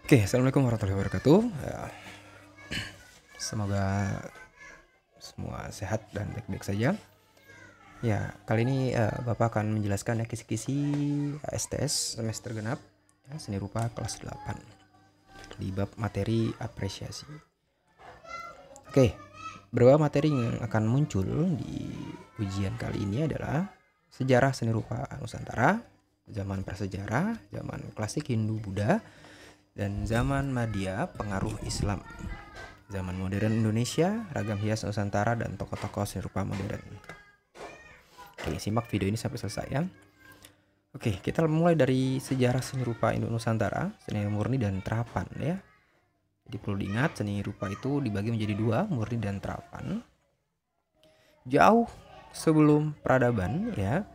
Oke, assalamualaikum warahmatullahi wabarakatuh. Semoga semua sehat dan baik-baik saja. Ya, kali ini Bapak akan menjelaskan ya kisi-kisi STS semester genap ya, seni rupa kelas 8 di bab materi apresiasi. Oke, beberapa materi yang akan muncul di ujian kali ini adalah sejarah seni rupa Nusantara, zaman prasejarah, zaman klasik Hindu-Buddha, dan zaman Madya pengaruh Islam, zaman modern Indonesia, ragam hias Nusantara, dan tokoh-tokoh seni rupa modern. Oke, simak video ini sampai selesai ya. Oke, kita mulai dari sejarah seni rupa Nusantara, seni murni dan terapan ya. Jadi perlu diingat, seni rupa itu dibagi menjadi dua, murni dan terapan. Jauh sebelum peradaban ya,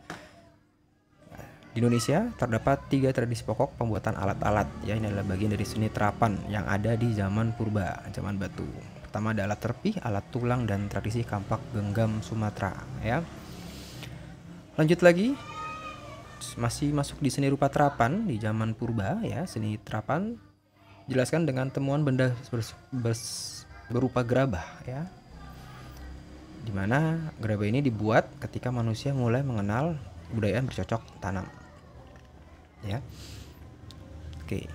di Indonesia terdapat 3 tradisi pokok pembuatan alat-alat ya. Ini adalah bagian dari seni terapan yang ada di zaman purba, zaman batu. Pertama ada alat terpih, alat tulang, dan tradisi kampak genggam Sumatera ya. Lanjut lagi, masih masuk di seni rupa terapan di zaman purba ya. Seni terapan jelaskan dengan temuan benda berupa gerabah ya, dimana gerabah ini dibuat ketika manusia mulai mengenal budaya bercocok tanam ya. Oke,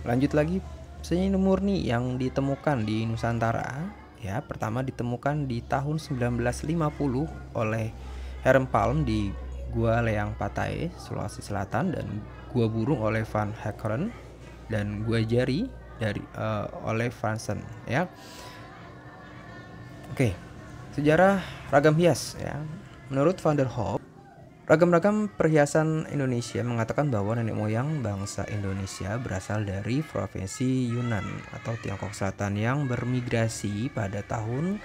lanjut lagi, seni murni yang ditemukan di Nusantara ya. Pertama ditemukan di tahun 1950 oleh Herempalm di Gua Leang Patai, Sulawesi Selatan, dan Gua Burung oleh Van Heckeren, dan Gua Jari oleh Fransen ya. Oke, sejarah ragam hias ya. Menurut Van der Hoop, ragam-ragam perhiasan Indonesia mengatakan bahwa nenek moyang bangsa Indonesia berasal dari provinsi Yunan atau Tiongkok Selatan yang bermigrasi pada tahun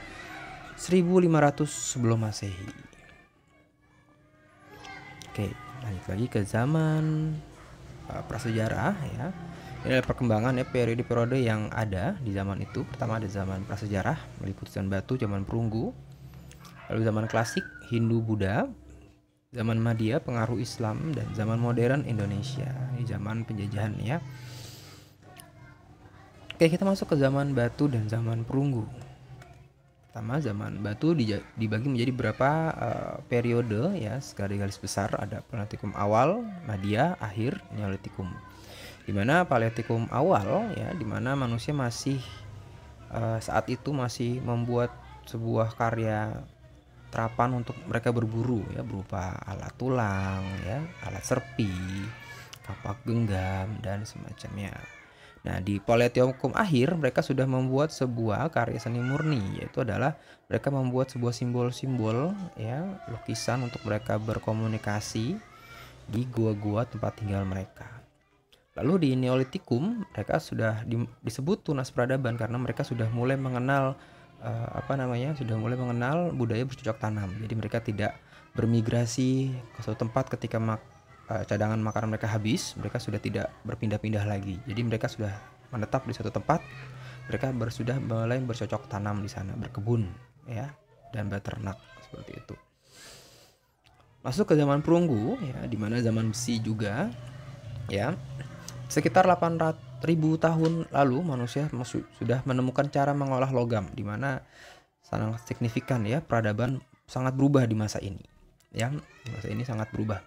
1500 sebelum Masehi. Oke, lanjut lagi ke zaman prasejarah ya. Ini adalah perkembangan ya, periode-periode yang ada di zaman itu. Pertama ada zaman prasejarah meliputi zaman batu, zaman perunggu. Lalu zaman klasik Hindu-Buddha, zaman Madya pengaruh Islam, dan zaman modern Indonesia. Ini zaman penjajahan ya. Oke, kita masuk ke zaman batu dan zaman perunggu. Pertama, zaman batu dibagi menjadi beberapa periode ya, garis besar. Ada Paleolitikum awal, Madya, akhir, Neolitikum. Dimana Paleolitikum awal ya, dimana manusia masih saat itu masih membuat sebuah karya terapan untuk mereka berburu ya, berupa alat tulang ya, alat serpi, kapak genggam, dan semacamnya. Nah, di Paleolitikum akhir mereka sudah membuat sebuah karya seni murni, yaitu adalah mereka membuat sebuah simbol-simbol ya, lukisan untuk mereka berkomunikasi di gua-gua tempat tinggal mereka. Lalu di Neolitikum mereka sudah disebut tunas peradaban karena mereka sudah mulai mengenal sudah mulai mengenal budaya bercocok tanam. Jadi mereka tidak bermigrasi ke suatu tempat ketika cadangan makanan mereka habis. Mereka sudah tidak berpindah-pindah lagi. Jadi mereka sudah menetap di suatu tempat. Mereka sudah mulai bercocok tanam di sana, berkebun ya, dan beternak seperti itu. Masuk ke zaman perunggu ya, di mana zaman besi juga ya. Sekitar 800.000 tahun lalu manusia sudah menemukan cara mengolah logam, di mana sangat signifikan ya, peradaban sangat berubah di masa ini ya. Di masa ini sangat berubah.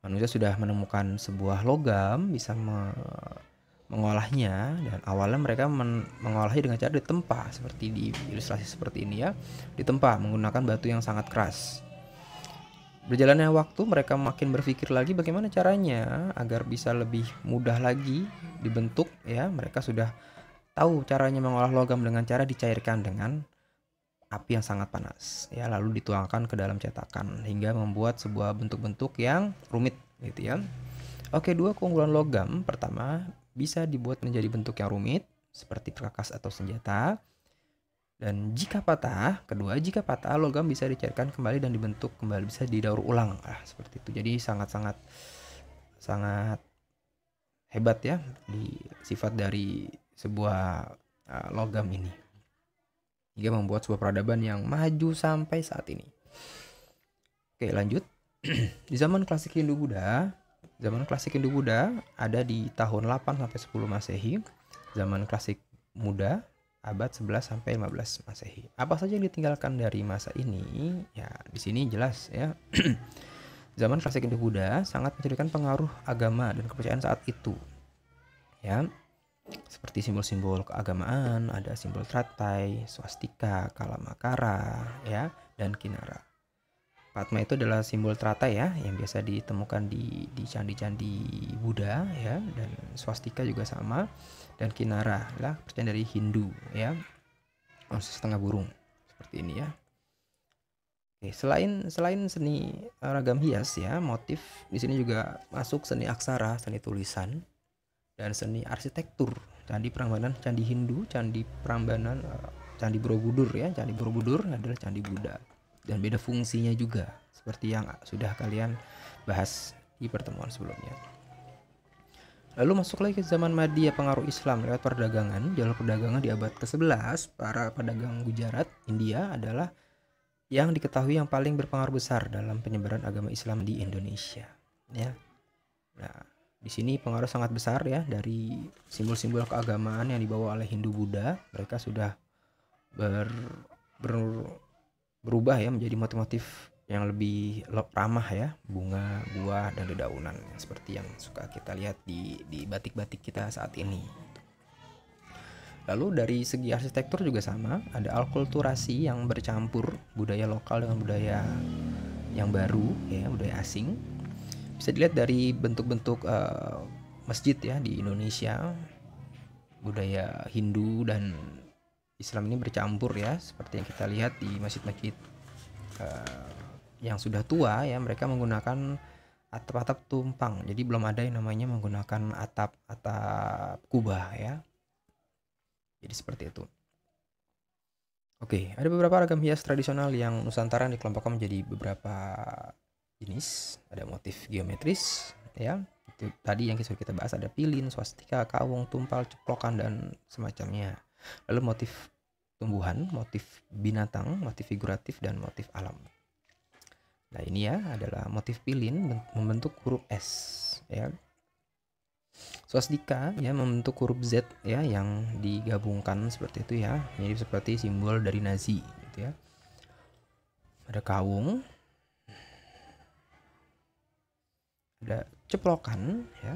Manusia sudah menemukan sebuah logam, bisa mengolahnya, dan awalnya mereka mengolahnya dengan cara ditempa seperti di ilustrasi seperti ini ya. Ditempa menggunakan batu yang sangat keras. Berjalannya waktu mereka makin berpikir lagi bagaimana caranya agar bisa lebih mudah lagi dibentuk ya. Mereka sudah tahu caranya mengolah logam dengan cara dicairkan dengan api yang sangat panas ya, lalu dituangkan ke dalam cetakan hingga membuat sebuah bentuk-bentuk yang rumit gitu ya. Oke, dua keunggulan logam. Pertama, bisa dibuat menjadi bentuk yang rumit seperti perkakas atau senjata. Dan jika patah, jika patah logam bisa dicairkan kembali dan dibentuk kembali, bisa didaur ulang seperti itu. Jadi sangat hebat ya di sifat dari sebuah logam ini, hingga membuat sebuah peradaban yang maju sampai saat ini. Oke, lanjut. Di zaman klasik Hindu-Buddha Zaman klasik Hindu-Buddha ada di tahun 8 sampai 10 Masehi. Zaman klasik Muda abad 11 sampai 15 Masehi. Apa saja yang ditinggalkan dari masa ini? Ya, di sini jelas ya. Zaman klasik Hindu-Buddha sangat menjadikan pengaruh agama dan kepercayaan saat itu. Ya, seperti simbol-simbol keagamaan, ada simbol teratai, swastika, kalamakara, ya, dan kinara. Padma itu adalah simbol teratai ya, yang biasa ditemukan di candi-candi Buddha ya, dan swastika juga sama, dan kinara lah percayaan dari Hindu ya, setengah burung seperti ini ya. Oke, selain seni ragam hias ya, motif di sini juga masuk seni aksara, seni tulisan, dan seni arsitektur. Candi Prambanan, candi Hindu, candi Prambanan, candi Borobudur ya. Candi Borobudur adalah candi Buddha dan beda fungsinya juga seperti yang sudah kalian bahas di pertemuan sebelumnya. Lalu masuk lagi ke zaman Madhya, pengaruh Islam lewat perdagangan. Jalur perdagangan di abad ke-11, para pedagang Gujarat, India adalah yang diketahui yang paling berpengaruh besar dalam penyebaran agama Islam di Indonesia ya. Nah, di sini pengaruh sangat besar ya dari simbol-simbol keagamaan yang dibawa oleh Hindu Buddha. Mereka sudah berubah ya menjadi motif-motif yang lebih ramah ya, bunga, buah, dan dedaunan seperti yang suka kita lihat di batik-batik kita saat ini. Lalu dari segi arsitektur juga sama, ada alkulturasi yang bercampur budaya lokal dengan budaya yang baru ya, budaya asing. Bisa dilihat dari bentuk-bentuk masjid ya di Indonesia. Budaya Hindu dan Islam ini bercampur ya, seperti yang kita lihat di masjid-masjid yang sudah tua ya, mereka menggunakan atap-atap tumpang. Jadi belum ada yang namanya menggunakan atap kubah ya. Jadi seperti itu. Oke, ada beberapa ragam hias tradisional yang Nusantara dikelompokkan menjadi beberapa jenis. Ada motif geometris ya, itu tadi yang sudah kita bahas, ada pilin, swastika, kawung, tumpal, ceplokan, dan semacamnya. Lalu motif tumbuhan, motif binatang, motif figuratif, dan motif alam. Nah ini ya adalah motif pilin membentuk huruf S ya. Swastika ya membentuk huruf Z ya, yang digabungkan seperti itu ya, jadi seperti simbol dari Nazi gitu ya. Ada kawung, ada ceplokan ya.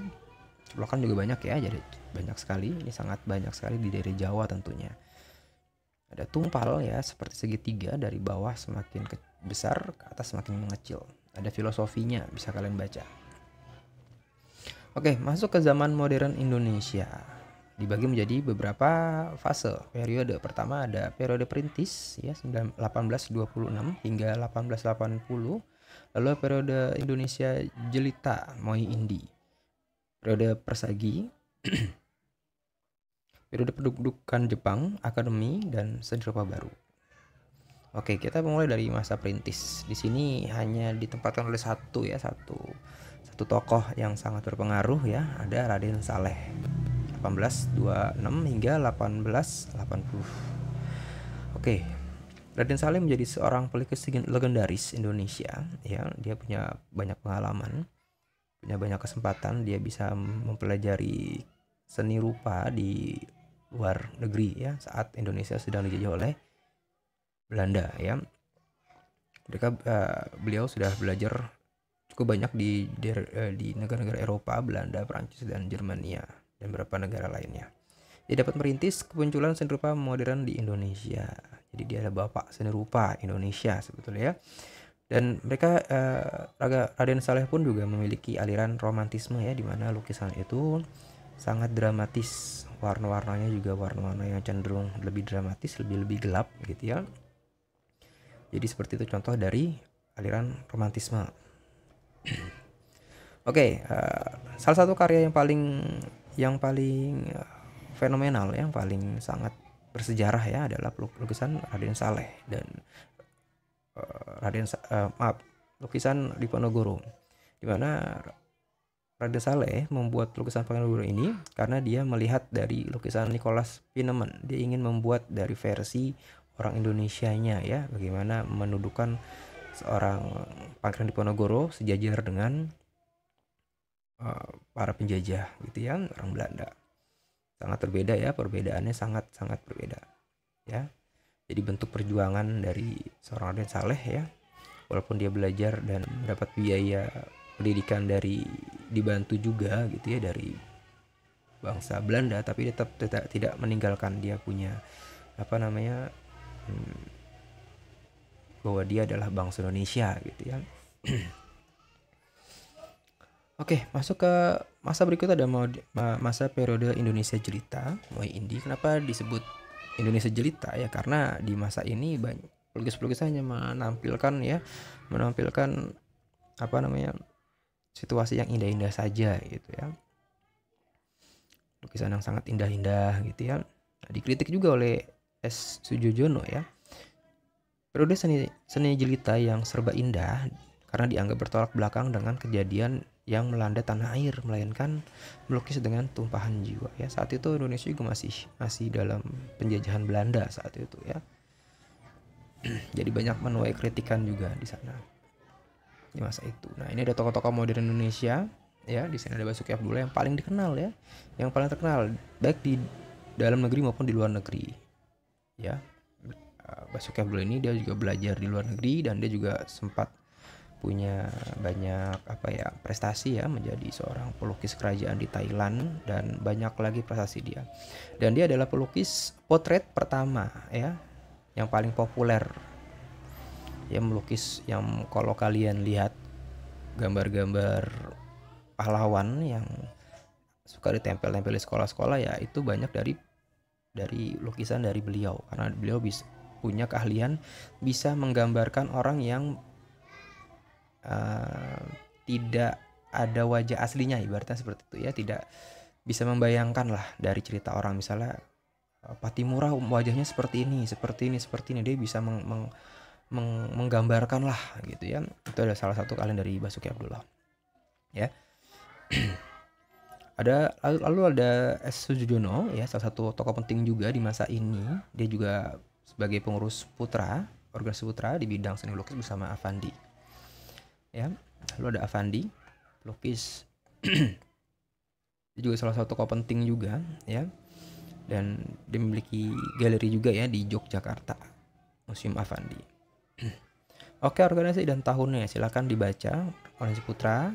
Ceplokan juga banyak ya, jadi banyak sekali, ini sangat banyak sekali di daerah Jawa tentunya. Ada tumpal ya, seperti segitiga, dari bawah semakin besar, ke atas semakin mengecil. Ada filosofinya, bisa kalian baca. Oke, masuk ke zaman modern Indonesia. Dibagi menjadi beberapa fase, periode. Pertama ada periode perintis ya, 1826 hingga 1880. Lalu periode Indonesia Jelita, Moi Indi. Periode persagi, periode pendudukan Jepang, akademi, dan seni rupa baru. Oke, kita mulai dari masa perintis. Di sini hanya ditempatkan oleh satu tokoh yang sangat berpengaruh ya, ada Raden Saleh. 1826 hingga 1880. Oke. Raden Saleh menjadi seorang pelukis legendaris Indonesia ya. Dia punya banyak pengalaman, punya banyak kesempatan, dia bisa mempelajari seni rupa di luar negeri ya, saat Indonesia sedang dijajah oleh Belanda ya. Beliau sudah belajar cukup banyak di negara-negara Eropa, Belanda, Prancis, dan Jermania, dan beberapa negara lainnya. Dia dapat merintis kemunculan seni rupa modern di Indonesia. Jadi dia adalah bapak seni rupa Indonesia sebetulnya ya. Dan mereka Raden Saleh pun juga memiliki aliran romantisme ya, di mana lukisan itu sangat dramatis. Warna-warnanya juga warna-warna yang cenderung lebih dramatis, lebih gelap gitu ya. Jadi seperti itu contoh dari aliran romantisme. Oke, salah satu karya yang paling fenomenal, yang paling sangat bersejarah ya, adalah lukisan Raden Saleh dan lukisan Diponegoro, di mana Raden Saleh membuat lukisan Diponegoro ini karena dia melihat dari lukisan Nicholas Pieneman. Dia ingin membuat dari versi orang Indonesianya ya, bagaimana mendudukan seorang Pangeran Diponegoro sejajar dengan para penjajah gitu ya, orang Belanda. Sangat berbeda ya, perbedaannya sangat berbeda ya. Jadi bentuk perjuangan dari seorang Raden Saleh ya, walaupun dia belajar dan mendapat biaya pendidikan dari dibantu juga gitu ya dari bangsa Belanda, tapi dia tetap tidak meninggalkan dia punya apa namanya bahwa dia adalah bangsa Indonesia gitu ya. Oke, masuk ke masa berikutnya ada masa periode Indonesia Jelita, Moai Indi. Kenapa disebut Indonesia Jelita ya? Karena di masa ini banyak pelukis-pelukis hanya menampilkan apa namanya situasi yang indah-indah saja gitu ya. Lukisan yang sangat indah-indah gitu ya. Nah, dikritik juga oleh S. Sujojono ya. Periode seni jelita yang serba indah karena dianggap bertolak belakang dengan kejadian yang melanda tanah air, melainkan melukis dengan tumpahan jiwa ya. Saat itu Indonesia juga masih dalam penjajahan Belanda saat itu ya. Jadi banyak menuai kritikan juga di sana di masa itu. Nah, ini ada tokoh-tokoh modern Indonesia ya. Di sini ada Basuki Abdullah yang paling dikenal ya, yang paling terkenal baik di dalam negeri maupun di luar negeri ya. Basuki Abdullah ini dia juga belajar di luar negeri dan dia juga sempat punya banyak prestasi ya, menjadi seorang pelukis kerajaan di Thailand dan banyak lagi prestasi dia. Dan dia adalah pelukis potret pertama ya, yang paling populer. Ya, melukis yang kalau kalian lihat gambar-gambar pahlawan yang suka ditempel-tempel di sekolah-sekolah ya, itu banyak dari lukisan dari beliau, karena beliau punya keahlian bisa menggambarkan orang yang tidak ada wajah aslinya, ibaratnya seperti itu ya, tidak bisa membayangkan lah dari cerita orang. Misalnya Patimura wajahnya seperti ini, dia bisa menggambarkan lah gitu ya. Itu adalah salah satu kalian dari Basuki Abdullah ya. Lalu ada S. Sujojono ya, salah satu tokoh penting juga di masa ini. Dia juga sebagai pengurus organisasi putra di bidang seni lukis bersama Avandi ya. Lalu ada Avandi, pelukis. Dia juga salah satu tokoh penting juga ya, dan dia memiliki galeri juga ya di Yogyakarta, Museum Avandi. Oke, organisasi dan tahunnya silakan dibaca. Organisasi putra,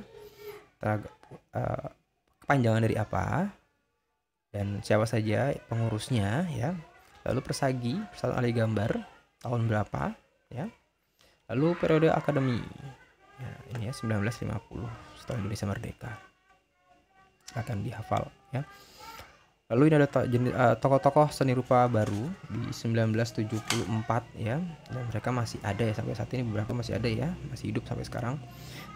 kepanjangan dari apa dan siapa saja pengurusnya ya. Lalu Persagi, Persatuan Ahli Gambar, tahun berapa ya. Lalu periode akademi ya, ini ya 1950 setelah Indonesia merdeka, akan dihafal ya. Lalu ini ada tokoh-tokoh seni rupa baru di 1974 ya, dan mereka masih ada ya sampai saat ini, beberapa masih ada ya, masih hidup sampai sekarang.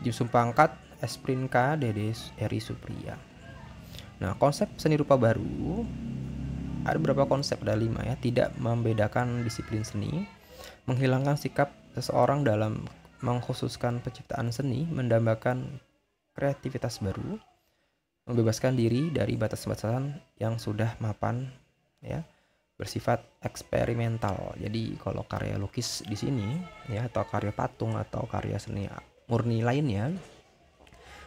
Jim Sumpangkat, Esprinka, Dedes, Eri Supriya. Nah, konsep seni rupa baru ada beberapa konsep, ada 5 ya. Tidak membedakan disiplin seni, menghilangkan sikap seseorang dalam mengkhususkan penciptaan seni, mendambakan kreativitas baru, membebaskan diri dari batas-batasan yang sudah mapan ya, bersifat eksperimental. Jadi kalau karya lukis di sini ya, atau karya patung atau karya seni murni lainnya,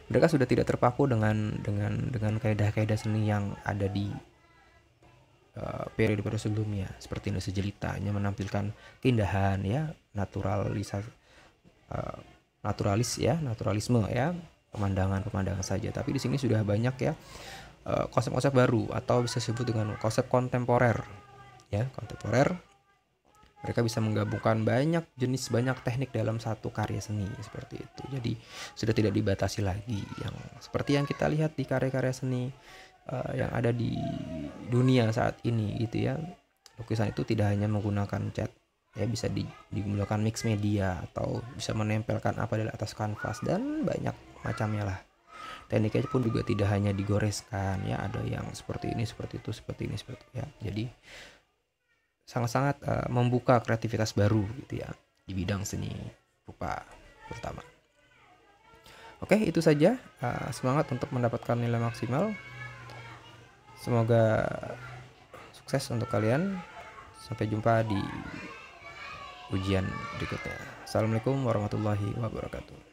mereka sudah tidak terpaku dengan kaidah-kaidah seni yang ada di periode sebelumnya, seperti Indonesia Jelita hanya menampilkan keindahan ya, naturalisme ya, pemandangan saja. Tapi di sini sudah banyak ya konsep-konsep baru, atau bisa disebut dengan konsep kontemporer ya. Kontemporer, mereka bisa menggabungkan banyak jenis, banyak teknik dalam satu karya seni seperti itu. Jadi sudah tidak dibatasi lagi yang seperti yang kita lihat di karya-karya seni yang ada di dunia saat ini gitu ya. Lukisan itu tidak hanya menggunakan cat ya, bisa digunakan mix media atau bisa menempelkan apa di atas kanvas dan banyak macamnya lah. Tekniknya pun juga tidak hanya digoreskan ya, ada yang seperti ini, seperti itu, seperti ini, seperti itu ya. Jadi sangat-sangat membuka kreativitas baru gitu ya di bidang seni rupa terutama. Oke, itu saja. Semangat untuk mendapatkan nilai maksimal. Semoga sukses untuk kalian. Sampai jumpa di ujian berikutnya. Assalamualaikum warahmatullahi wabarakatuh.